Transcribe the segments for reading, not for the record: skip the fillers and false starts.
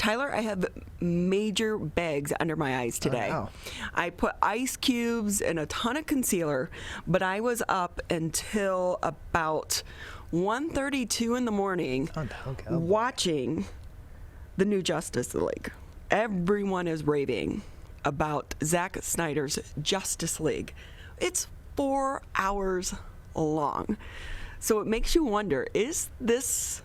Tyler, I have major bags under my eyes today. Oh, no. I put ice cubes and a ton of concealer, but I was up until about 1:32 in the morning watching the new Justice League. Everyone is raving about Zack Snyder's Justice League. It's 4 hours long. So it makes you wonder, is this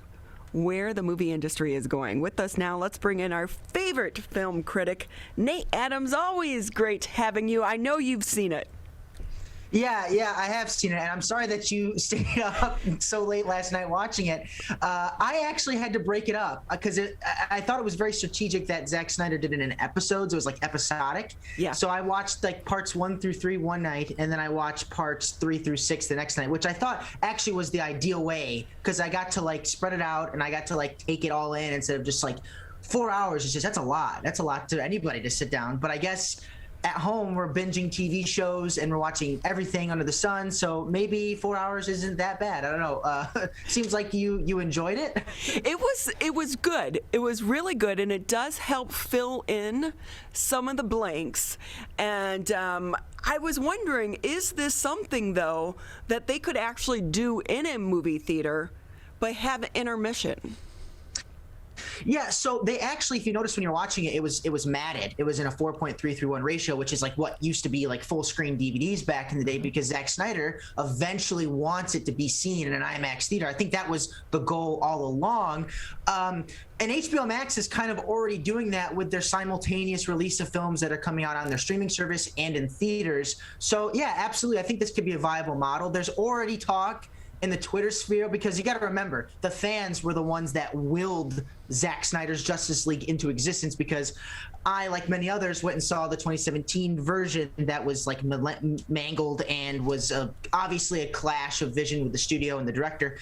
where the movie industry is going? With us now, let's bring in our favorite film critic, Nate Adams. Always great having you. I know you've seen it. Yeah, I have seen it, and I'm sorry that you stayed up so late last night watching it. I actually had to break it up because I thought it was very strategic that Zack Snyder did it in episodes. It was like episodic. Yeah. So I watched like parts 1 through 3 one night, and then I watched parts 3 through 6 the next night, which I thought actually was the ideal way because I got to like spread it out and I got to like take it all in instead of just like 4 hours. It's just that's a lot. That's a lot to anybody to sit down. But I guess at home, we're binging TV shows and we're watching everything under the sun. So maybe 4 hours isn't that bad. I don't know. Seems like you enjoyed it. It was good. It was really good, and it does help fill in some of the blanks. And I was wondering, is this something though that they could actually do in a movie theater, but have an intermission? Yeah, so they actually, if you notice when you're watching it, it was matted. It was in a 4.331 ratio, which is like what used to be like full screen DVDs back in the day, because Zack Snyder eventually wants it to be seen in an IMAX theater. I think that was the goal all along. And HBO Max is kind of already doing that with their simultaneous release of films that are coming out on their streaming service and in theaters. So yeah, absolutely. I think this could be a viable model. There's already talk in the Twitter sphere, because you got to remember, the fans were the ones that willed Zack Snyder's Justice League into existence, because I, like many others, went and saw the 2017 version that was like mangled and was obviously a clash of vision with the studio and the director,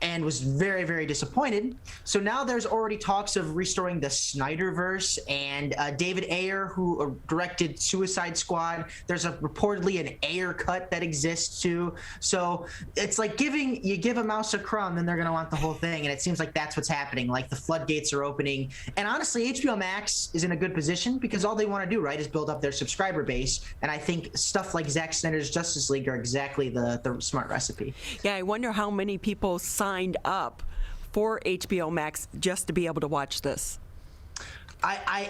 and was very, very disappointed. So now there's already talks of restoring the Snyderverse, and David Ayer, who directed Suicide Squad, there's reportedly an Ayer cut that exists too. So it's like you give a mouse a crumb, then they're gonna want the whole thing, and it seems like that's what's happening. Like the floodgates are opening, and honestly, HBO Max is in a good position because all they want to do, right, is build up their subscriber base, and I think stuff like Zack Snyder's Justice League are exactly the smart recipe. Yeah, I wonder how many people signed up for HBO Max just to be able to watch this.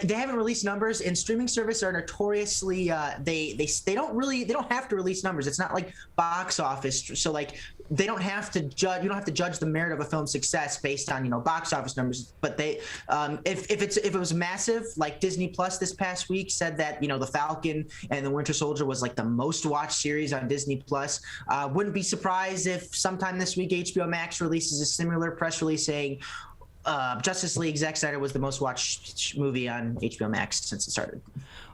They haven't released numbers, and streaming services are notoriously they don't have to release numbers. It's not like box office, so like they don't have to judge. You don't have to judge the merit of a film's success based on box office numbers. But they if it was massive, like Disney Plus this past week said that the Falcon and the Winter Soldier was like the most watched series on Disney Plus. Wouldn't be surprised if sometime this week HBO Max releases a similar press release saying Justice League, Zack Snyder was the most watched movie on HBO Max since it started.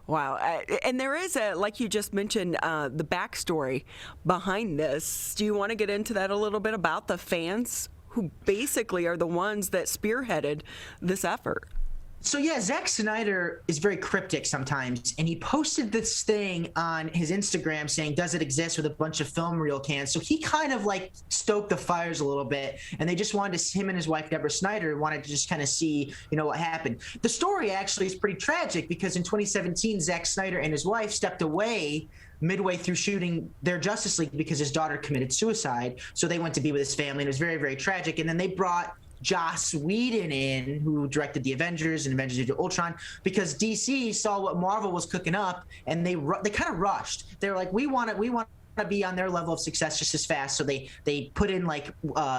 Wow. And there is like you just mentioned, the backstory behind this. Do you want to get into that a little bit about the fans who basically are the ones that spearheaded this effort? So yeah, Zack Snyder is very cryptic sometimes, and he posted this thing on his Instagram saying, does it exist, with a bunch of film reel cans. So he kind of like stoked the fires a little bit, and they just wanted to, him and his wife, Deborah Snyder, wanted to just kind of see, what happened. The story actually is pretty tragic because in 2017, Zack Snyder and his wife stepped away midway through shooting their Justice League because his daughter committed suicide. So they went to be with his family, and it was very, very tragic. And then they brought Joss Whedon in, who directed the Avengers and Avengers Age of Ultron, because DC saw what Marvel was cooking up, and they kind of rushed. They were like, we want to be on their level of success just as fast. So they put in like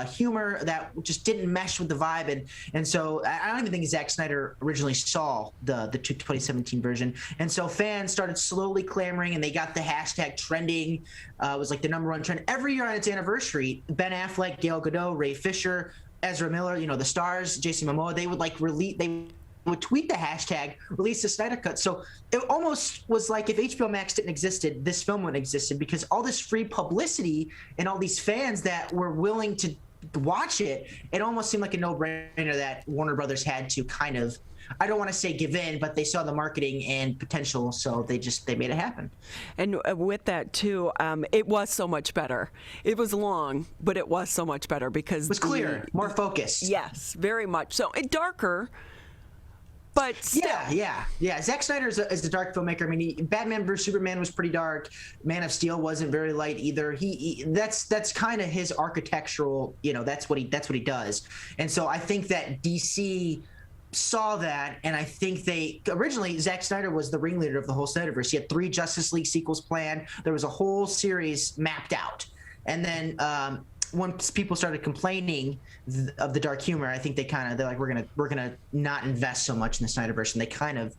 humor that just didn't mesh with the vibe, and so I don't even think Zack Snyder originally saw the 2017 version, and so fans started slowly clamoring, and they got the hashtag trending. It was like the #1 trend every year on its anniversary. Ben Affleck, Gal Gadot, Ray Fisher, Ezra Miller, the stars, Jason Momoa, they would would tweet the hashtag, release the Snyder Cut. So it almost was like if HBO Max didn't existed, this film wouldn't existed, because all this free publicity and all these fans that were willing to watch it, it almost seemed like a no-brainer that Warner Brothers had to kind of, I don't want to say give in, but they saw the marketing and potential, so they made it happen. And with that too, it was so much better. It was long, but it was so much better because it was clear, more focused. Yes, very much so. Darker, but still. Yeah. Zack Snyder is a dark filmmaker. I mean, Batman vs Superman was pretty dark. Man of Steel wasn't very light either. That's kind of his architectural. That's what he does. And so I think that DC saw that, and I think originally Zack Snyder was the ringleader of the whole Snyderverse. He had 3 Justice League sequels planned. There was a whole series mapped out, and then once people started complaining of the dark humor, I think they're like, we're gonna not invest so much in the Snyderverse, and they kind of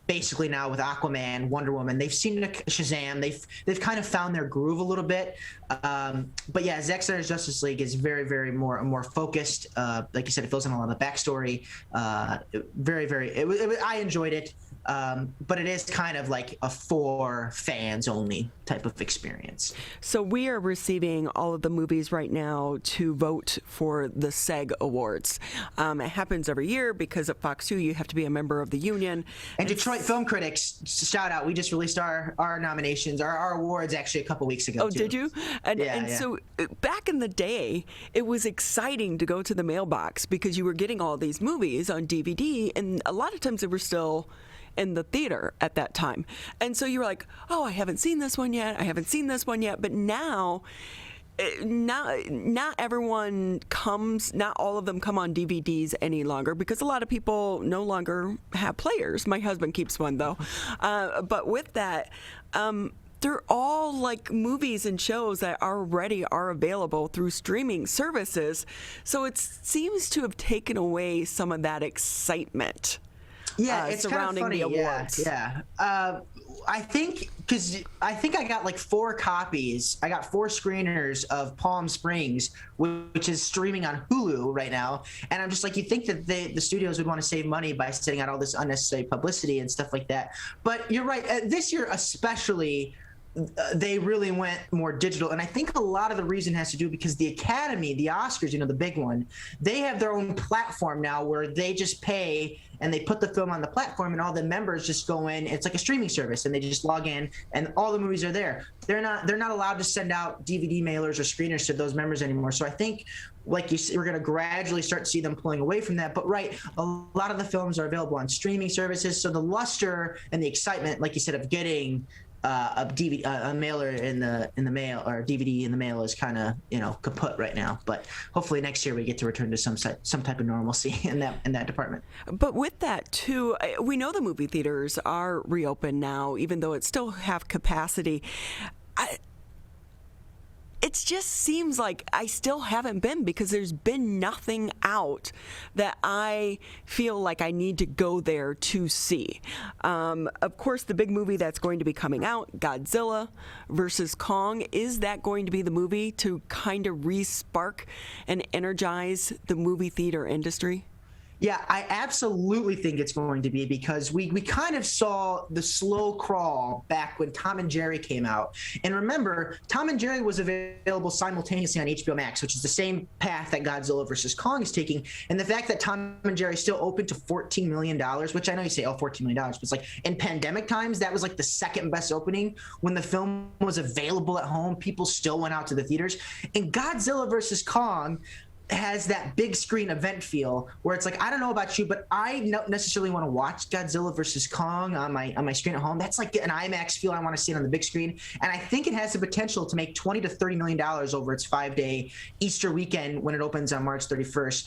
basically now with Aquaman, Wonder Woman, they've seen Shazam, they've kind of found their groove a little bit. But yeah, Zack Snyder's Justice League is very, very more focused. Like you said, it fills in a lot of the backstory. I enjoyed it. But it is kind of like a for fans only type of experience. So we are receiving all of the movies right now to vote for the SEG Awards. It happens every year because at Fox 2 you have to be a member of the union. And Detroit Film Critics, shout out, we just released our nominations, our awards actually a couple weeks ago. Oh, too. Did you? And so back in the day, it was exciting to go to the mailbox because you were getting all these movies on DVD, and a lot of times they were still in the theater at that time. And so you were like, oh, I haven't seen this one yet. But now, not everyone comes, not all of them come on DVDs any longer because a lot of people no longer have players. My husband keeps one though. But with that, they're all like movies and shows that already are available through streaming services. So it seems to have taken away some of that excitement. Yeah, it's surrounding kind of funny. the awards. Yeah. I think I got like 4 copies. I got 4 screeners of Palm Springs, which is streaming on Hulu right now. And I'm just like, you think that the studios would want to save money by sending out all this unnecessary publicity and stuff like that. But you're right. This year especially, they really went more digital. And I think a lot of the reason has to do because the Academy, the Oscars, the big one, they have their own platform now where they just pay and they put the film on the platform and all the members just go in. It's like a streaming service and they just log in and all the movies are there. They're not allowed to send out DVD mailers or screeners to those members anymore. So I think, like you said, we're going to gradually start to see them pulling away from that. But right, a lot of the films are available on streaming services. So the luster and the excitement, like you said, of getting a DVD, a mailer in the mail, or a DVD in the mail is kind of kaput right now. But hopefully next year we get to return to some type of normalcy in that department. But with that too, we know the movie theaters are reopened now, even though it's still half capacity. It just seems like I still haven't been because there's been nothing out that I feel like I need to go there to see. Of course, the big movie that's going to be coming out, Godzilla versus Kong, is that going to be the movie to kind of re-spark and energize the movie theater industry? Yeah, I absolutely think it's going to be because we kind of saw the slow crawl back when Tom and Jerry came out. And remember, Tom and Jerry was available simultaneously on HBO Max, which is the same path that Godzilla vs. Kong is taking. And the fact that Tom and Jerry still opened to $14 million, which I know you say, oh, $14 million, but it's like in pandemic times, that was like the second best opening. When the film was available at home, people still went out to the theaters. And Godzilla vs. Kong has that big screen event feel where it's like, I don't know about you, but I don't necessarily want to watch Godzilla versus Kong on my screen at home. That's like an IMAX feel. I want to see it on the big screen. And I think it has the potential to make $20 to $30 million over its 5-day Easter weekend when it opens on March 31st.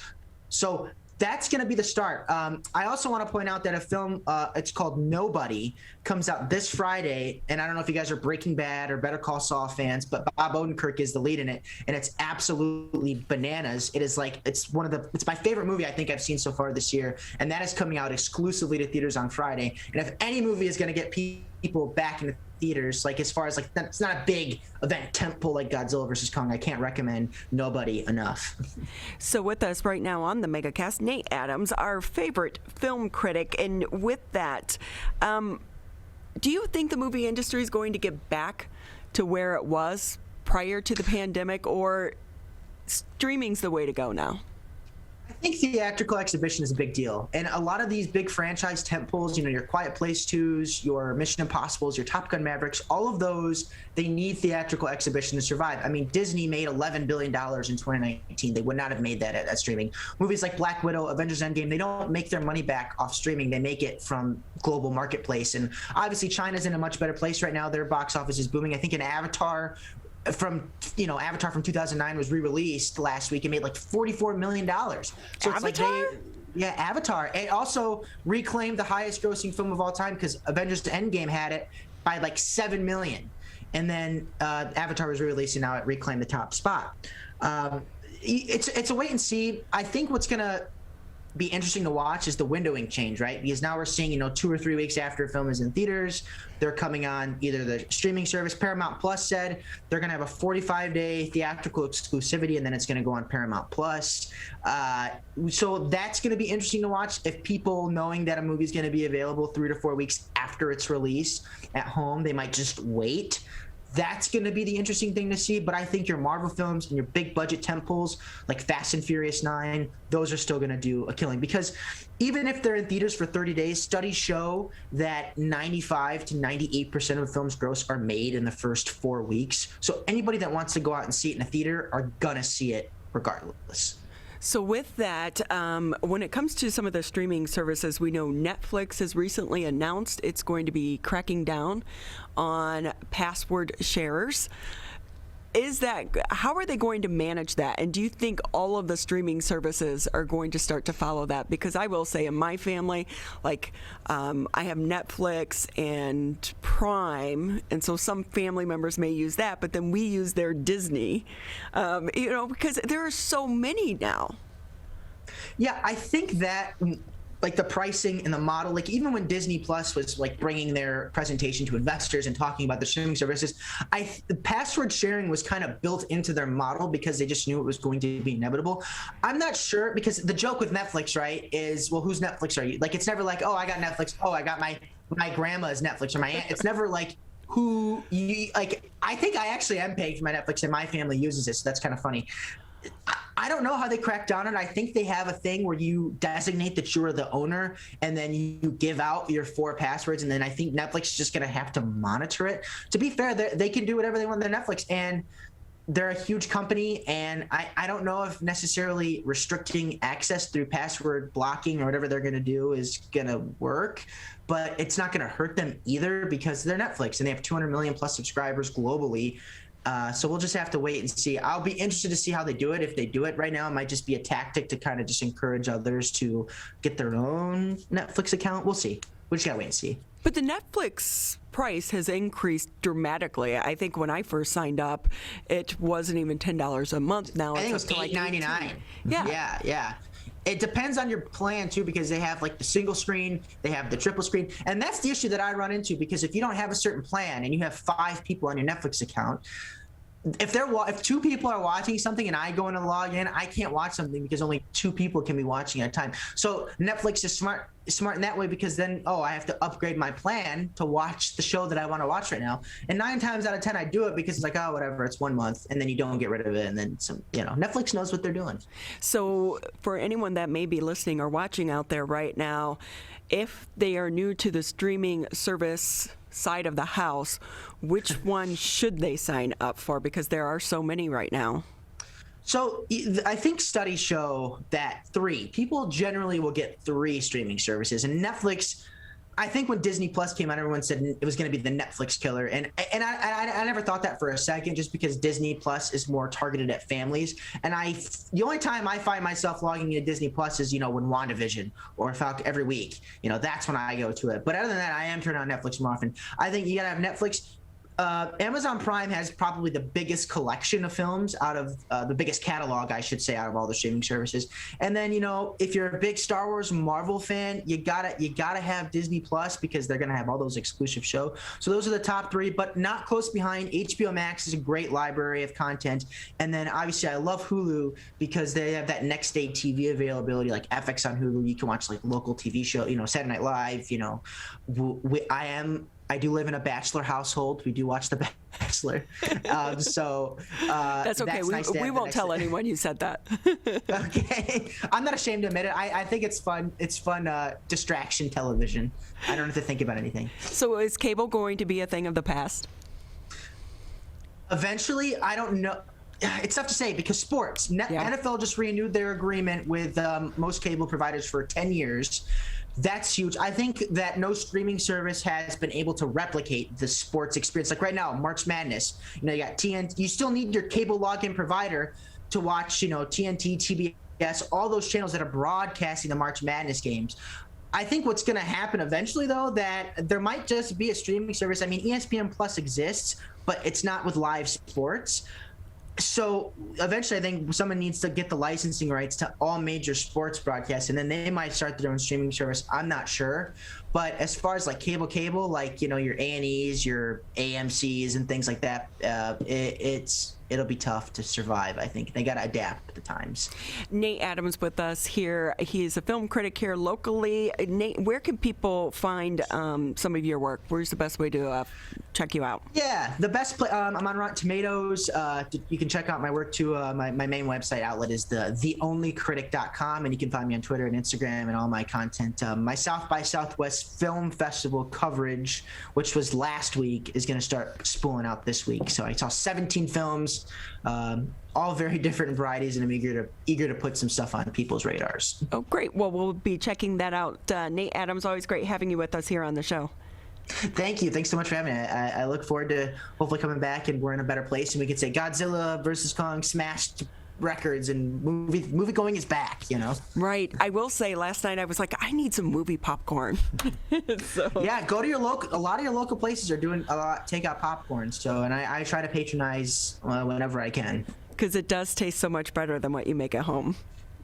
So that's going to be the start. I also want to point out that a film, it's called Nobody, comes out this Friday. And I don't know if you guys are Breaking Bad or Better Call Saul fans, but Bob Odenkirk is the lead in it. And it's absolutely bananas. It is like, it's my favorite movie I think I've seen so far this year. And that is coming out exclusively to theaters on Friday. And if any movie is going to get people back in the theaters, like as far as like, it's not a big event tempo like Godzilla versus Kong, I can't recommend Nobody enough. So with us right now on the MegaCast, Nate Adams, our favorite film critic. And with that, do you think the movie industry is going to get back to where it was prior to the pandemic, or streaming's the way to go now? I think theatrical exhibition is a big deal. And a lot of these big franchise tentpoles, your Quiet Place 2s, your Mission Impossibles, your Top Gun Mavericks, all of those, they need theatrical exhibition to survive. I mean, Disney made $11 billion in 2019. They would not have made that at streaming. Movies like Black Widow, Avengers Endgame, they don't make their money back off streaming. They make it from global marketplace. And obviously, China's in a much better place right now. Their box office is booming. I think an Avatar from 2009 was re-released last week and made like $44 million. So Avatar? It's like Avatar. It also reclaimed the highest grossing film of all time because Avengers Endgame had it by like 7 million. And then Avatar was re-released and now it reclaimed the top spot. It's a wait and see. I think what's going to be interesting to watch is the windowing change, right? Because now we're seeing, 2 or 3 weeks after a film is in theaters, they're coming on either the streaming service. Paramount Plus said they're going to have a 45-day theatrical exclusivity, and then it's going to go on Paramount Plus. So that's going to be interesting to watch. If people, knowing that a movie is going to be available 3 to 4 weeks after its release at home, they might just wait. That's going to be the interesting thing to see. But I think your Marvel films and your big budget tentpoles like Fast and Furious 9, those are still going to do a killing. Because even if they're in theaters for 30 days, studies show that 95 to 98% of films gross are made in the first 4 weeks. So anybody that wants to go out and see it in a theater are going to see it regardless. So with that, when it comes to some of the streaming services, we know Netflix has recently announced it's going to be cracking down on password sharers. How are they going to manage that? And do you think all of the streaming services are going to start to follow that? Because I will say in my family, I have Netflix and Prime, and so some family members may use that, but then we use their Disney, because there are so many now. Yeah, I think that the pricing and the model, even when Disney Plus was bringing their presentation to investors and talking about the streaming services, the password sharing was kind of built into their model because they just knew it was going to be inevitable. I'm not sure, because the joke with Netflix, right, is, well, whose Netflix are you? It's never like, oh, I got Netflix. Oh, I got my grandma's Netflix or my aunt. It's never like who you I think I actually am paying for my Netflix and my family uses it, so that's kind of funny. I don't know how they crack down on it. I think they have a thing where you designate that you're the owner and then you give out your 4 passwords, and then I think Netflix is just going to have to monitor it. To be fair, they can do whatever they want on their Netflix, and they're a huge company, and I don't know if necessarily restricting access through password blocking or whatever they're going to do is going to work, but it's not going to hurt them either because they're Netflix and they have 200 million plus subscribers globally. So we'll just have to wait and see. I'll be interested to see how they do it. If they do it right now, it might just be a tactic to kind of just encourage others to get their own Netflix account. We'll see. We just got to wait and see. But the Netflix price has increased dramatically. I think when I first signed up, it wasn't even $10 a month. Now I think it was $8.99. Yeah. It depends on your plan too, because they have the single screen, they have the triple screen, and that's the issue that I run into. Because if you don't have a certain plan and you have 5 people on your Netflix account, if 2 people are watching something and I go in and log in, I can't watch something because only 2 people can be watching at a time. So Netflix is smart in that way, because then I have to upgrade my plan to watch the show that I want to watch right now. And 9 times out of 10 I do it because it's whatever, it's 1 month, and then you don't get rid of it, and then Netflix knows what they're doing. So for anyone that may be listening or watching out there right now, if they are new to the streaming service side of the house, which one should they sign up for? Because there are so many right now. So I think studies show that 3 people generally will get 3 streaming services, and Netflix, I think when Disney Plus came out, everyone said it was going to be the Netflix killer, and I never thought that for a second, just because Disney Plus is more targeted at families. And the only time I find myself logging into Disney Plus is when WandaVision or Falcon every week. That's when I go to it. But other than that, I am turning on Netflix more often. I think you got to have Netflix. Amazon Prime has probably the biggest collection of films out of the biggest catalog, I should say, out of all the streaming services. And then, if you're a big Star Wars Marvel fan, you gotta have Disney Plus, because they're gonna have all those exclusive shows. So those are the top 3, but not close behind. HBO Max is a great library of content. And then obviously I love Hulu because they have that next day TV availability, like FX on Hulu. You can watch local TV show, Saturday Night Live. I do live in a bachelor household. We do watch The Bachelor. That's okay. That's nice to we have won't tell anyone you said that. Okay. I'm not ashamed to admit it. I think it's fun. It's fun distraction television. I don't have to think about anything. So is cable going to be a thing of the past? Eventually, I don't know. It's tough to say because sports. NFL just renewed their agreement with most cable providers for 10 years. That's huge. I think that no streaming service has been able to replicate the sports experience. Like right now, March Madness. You got TNT. You still need your cable login provider to watch, TNT, TBS, all those channels that are broadcasting the March Madness games. I think what's going to happen eventually, though, that there might just be a streaming service. I mean, ESPN Plus exists, but it's not with live sports. So eventually, I think someone needs to get the licensing rights to all major sports broadcasts, and then they might start their own streaming service. I'm not sure. But as far as like cable, like, your A&Es, your AMCs and things like that, it'll be tough to survive. I think they got to adapt with the times. Nate Adams with us here. He's a film critic here locally. Nate, where can people find some of your work? Where's the best way to check you out? Yeah, the best place. I'm on Rotten Tomatoes. You can check out my work too. My main website outlet is theonlycritic.com, and you can find me on Twitter and Instagram and all my content. My South by Southwest Film Festival coverage, which was last week, is going to start spooling out this week. So I saw 17 films, all very different varieties, and I'm eager to put some stuff on people's radars. Oh, great. Well, we'll be checking that out. Nate Adams, always great having you with us here on the show. Thank you. Thanks so much for having me. I look forward to hopefully coming back and we're in a better place and we can say Godzilla versus Kong smashed records and movie going is back, Right. I will say last night I was like, I need some movie popcorn. Yeah, go to your local. A lot of your local places are doing a lot takeout popcorn. So, and I try to patronize whenever I can. Because it does taste so much better than what you make at home.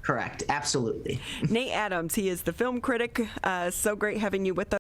Correct. Absolutely. Nate Adams, he is the film critic. So great having you with us.